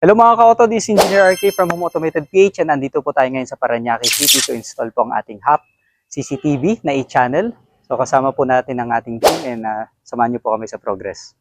Hello mga ka-auto, this is Engineer RK from Home Automated PH and nandito po tayo ngayon sa Parañaque City to install po ang ating HAP CCTV na e-channel. So kasama po natin ang ating team and samahan niyo po kami sa progress.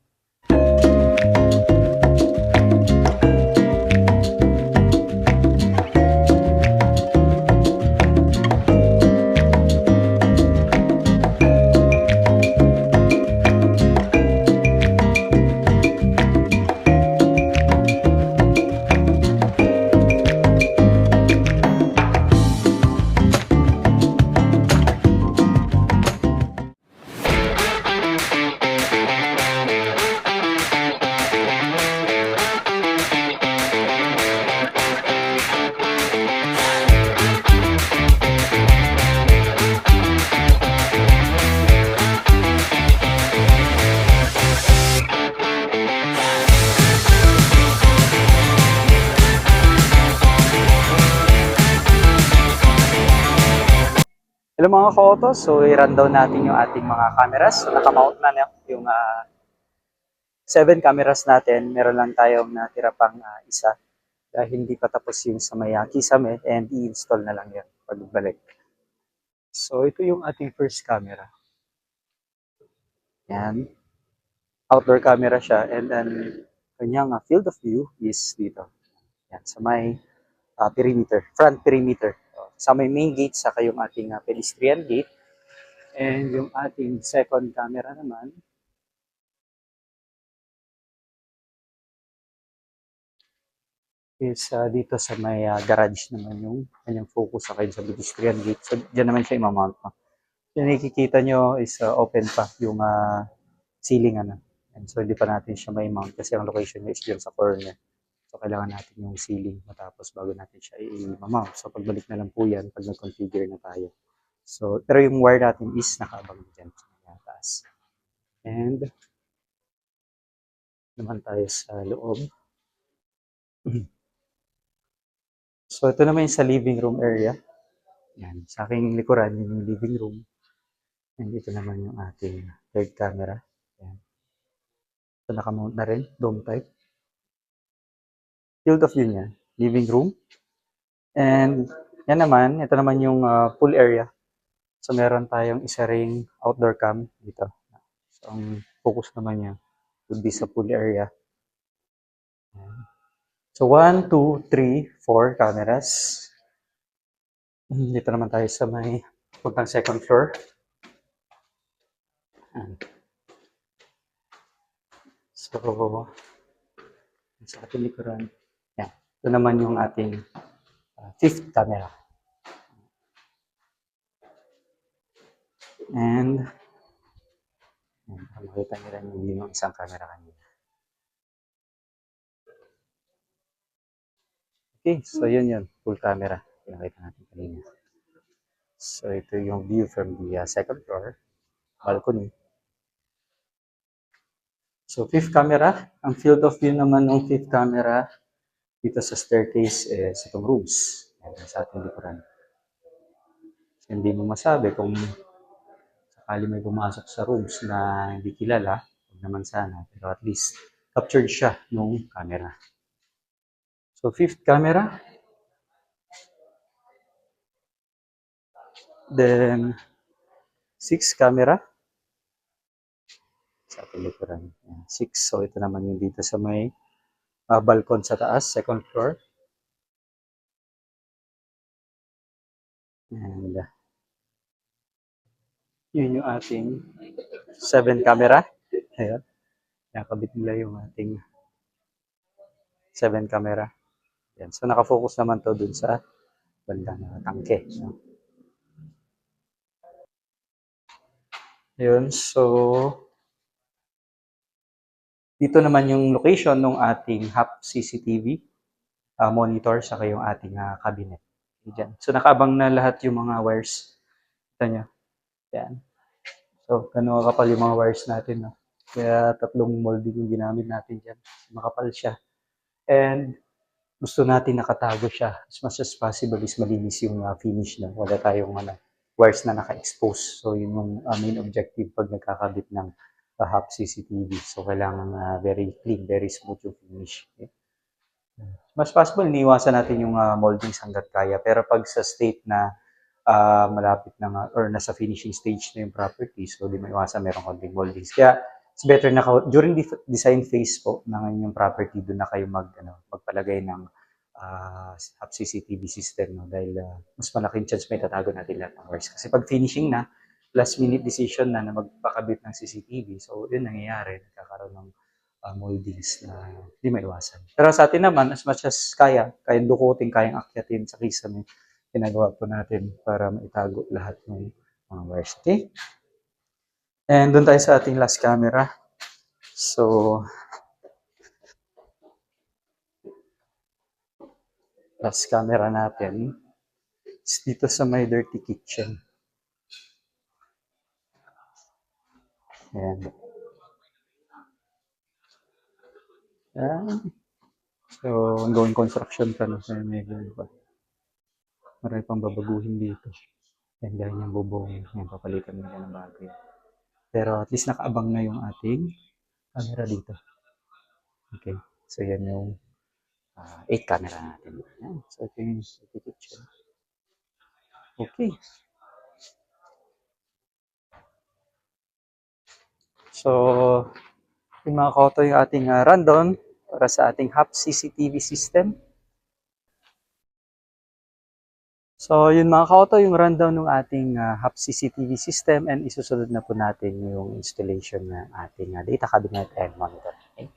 Hello mga ka-auto, so i-rundown natin yung ating mga cameras. So nakamount na yung 7 cameras natin. Meron lang tayong natira pang isa dahil hindi pa tapos yung sa may kisame and i-install na lang yan pagbalik. So ito yung ating first camera. Yan. Outdoor camera siya and then kanyang field of view is dito. Yan, sa may perimeter, front perimeter. Sa may main gate, saka yung ating pedestrian gate. And yung ating second camera naman is dito sa may garage naman yung kanyang focus sa sa pedestrian gate. So, dyan naman siya imamount mo. Yung nakikita nyo is open pa yung ceiling. And so, hindi pa natin siya may mount kasi ang location niya is dyan sa corner. So, kailangan natin yung ceiling matapos bago natin siya i-mount. So, pagbalik na lang po yan pag nag-configure na tayo. So, pero yung wire natin is nakaabang dyan sa taas. And, naman tayo sa loob. So, ito naman yung sa living room area. Yan, sa aking likuran, yung living room. And ito naman yung ating third camera. Yan. So, nakamount na rin, dome type. Field of view niya, living room. And yan naman, ito naman yung pool area. So meron tayong isa ring outdoor cam dito. So ang focus naman niya would be sa pool area. So 1, 2, 3, 4 cameras. Dito naman tayo sa may puntang second floor. So sa ating likuran. Yan. Ito naman yung ating fifth camera. And makita nyo rin yung isang camera kanina. Okay, so yun. Full camera. Pinakita natin kanina. So ito yung view from the second floor. Balcony. So fifth camera. Ang field of view naman ng fifth camera dito sa staircase is itong rooms. Yan, sa ating likuran. So, hindi mo masabi kung sakali may pumasok sa rooms na hindi kilala, huwag naman sana, pero at least captured siya nung camera. So fifth camera. Then sixth camera. Sa ating likuran. 6. So ito naman yung dito sa may balcon sa taas, second floor. And yun yung ating 7 camera. Ayan. Nakabit nila yung ating 7 camera. Ayan. So nakafocus naman to dun sa bandang tangke. No? Yun. So dito naman yung location ng ating HAP CCTV monitor saka yung ating cabinet. Diyan. So nakaabang na lahat yung mga wires. Ito nyo. Yan. So, gano'n kapal yung mga wires natin. No? Kaya 3 molding yung ginamit natin dyan. Makapal siya. And gusto natin nakatago siya. As much as possible is malinis yung finish na. Wala tayong wires na naka-expose. So, yun yung main objective pag nagkakabit ng HAP CCTV. So, kailangan very clean, very smooth yung finish. Okay? mas possible iniiwasan natin yung moldings hangga't kaya. Pero pag sa state na malapit na nga or nasa finishing stage na yung property, so di maiwasan meron konting moldings. Kaya it's better na during the design phase po ng inyong property, doon na kayo magpalagay ng CCTV system, no? Dahil mas malaking chance may tatago natin lahat ng wires. Kasi pag finishing na, last minute decision na magpakabit ng CCTV, so yun nangyayari, nagkakaroon ng moldings na hindi maiwasan. Pero sa atin naman, as much as kayang dukutin, kayang akyatin sa kisame, ginagawa po natin para maitago lahat ng mga wires. Okay? And doon tayo sa ating last camera. So, last camera natin is dito sa may dirty kitchen. Ayan. Ayan. So, ongoing construction pa, no? So, may pa. Marami pang babaguhin dito. Yan, gaya niyang bubong. Yan, papalitan nila ng bago. Pero at least nakaabang na yung ating camera dito. Okay. So, yan yung 8 camera natin. Yan. So, ito yung kitchen. Okay. So, yung mga kauto yung ating rundown para sa ating HAP CCTV system. So, yun mga kauto, yung rundown ng ating HAP CCTV system, and isusunod na po natin yung installation ng ating data cabinet and monitor. Okay?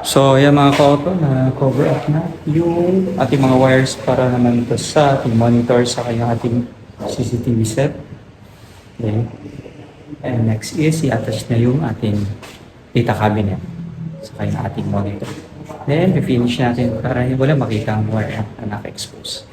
So, yan mga kauto, na cover up na yung ating mga wires para naman ito sa ating monitor sa kanyang ating CCTV set. Okay. And next is i-attach na yung ating data cabinet sa kanyang ating monitor. Then, i-finish natin para wala makita ang wire na naka-expose.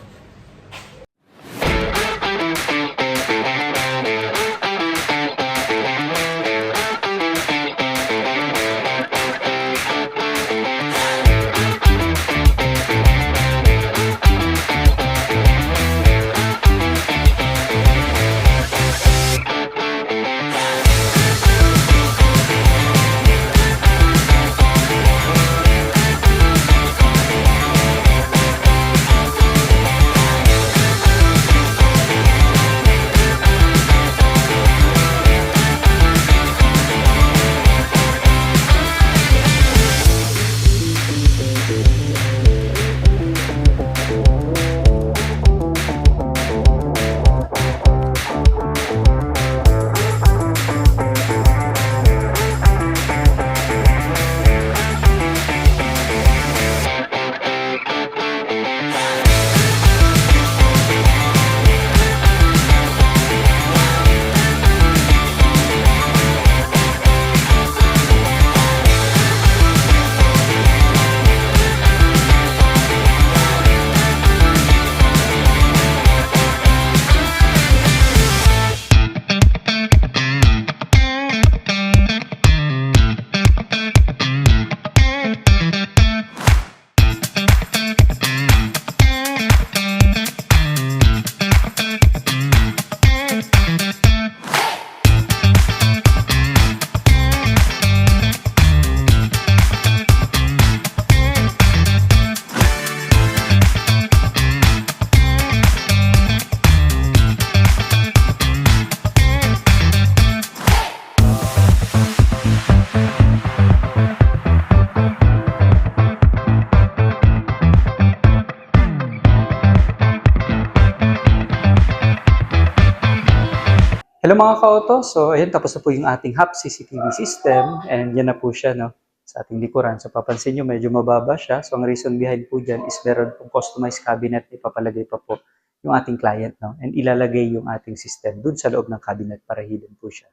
Hello mga ka-auto, so ayun, tapos na po yung ating HAP CCTV system, and yan na po siya, no, sa ating likuran. So papansin nyo, medyo mababa siya. So ang reason behind po dyan is meron pong customized cabinet, ipapalagay pa po yung ating client, no? And ilalagay yung ating system dun sa loob ng cabinet para hidden po siya.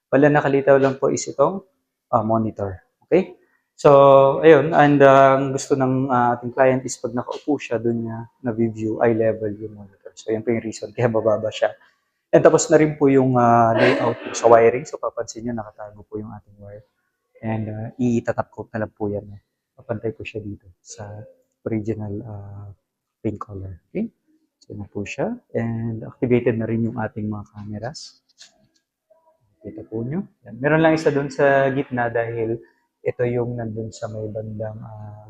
Wala nakalitaw lang po is itong monitor. Okay? So, ayun. And ang gusto ng ating client is pag nakaupo siya, dun niya na-view eye level yung monitor. So, yan po yung reason kaya bababa siya. And tapos na rin po yung layout po sa wiring. So, papansin nyo, nakatago po yung ating wire. And itatap coat na lang po yan. Papantay ko siya dito sa original pink color. Okay? So, na po siya. And activated na rin yung ating mga cameras. Kita po nyo. Yan. Meron lang isa doon sa gitna dahil ito yung nandun sa may bandang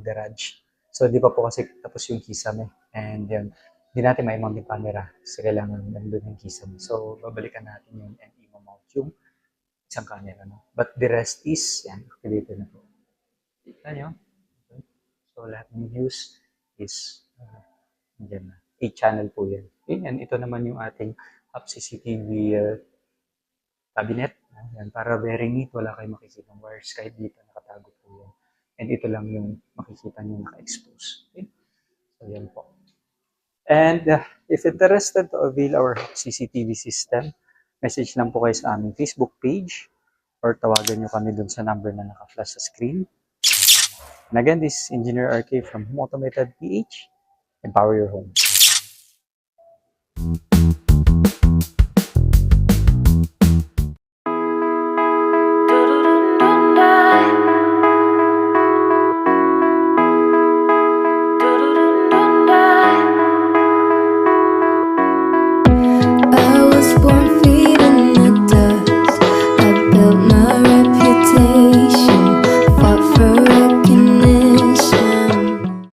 garage. So, di pa po kasi tapos yung kisame. And yun, hindi natin maimount yung camera kasi kailangan nandun yung kisame. So, babalikan natin yun and i-mount yung isang camera. No? But the rest is, yan, activated na po. Kita nyo? Okay. So, lahat ng views is dyan na. 8 channel po yan. Okay? And ito naman yung ating Hub CCTV cabinet. Yan, para very neat, wala kayong makikita ng wires kahit dito nakatago po yan. And ito lang yung makikita nyo naka-expose. Okay? So, yan po. And if interested to avail our CCTV system, message lang po kayo sa aming Facebook page or tawagan nyo kami dun sa number na naka-flash sa screen. And again, this is Engineer RK from Home Automated PH. Empower your home.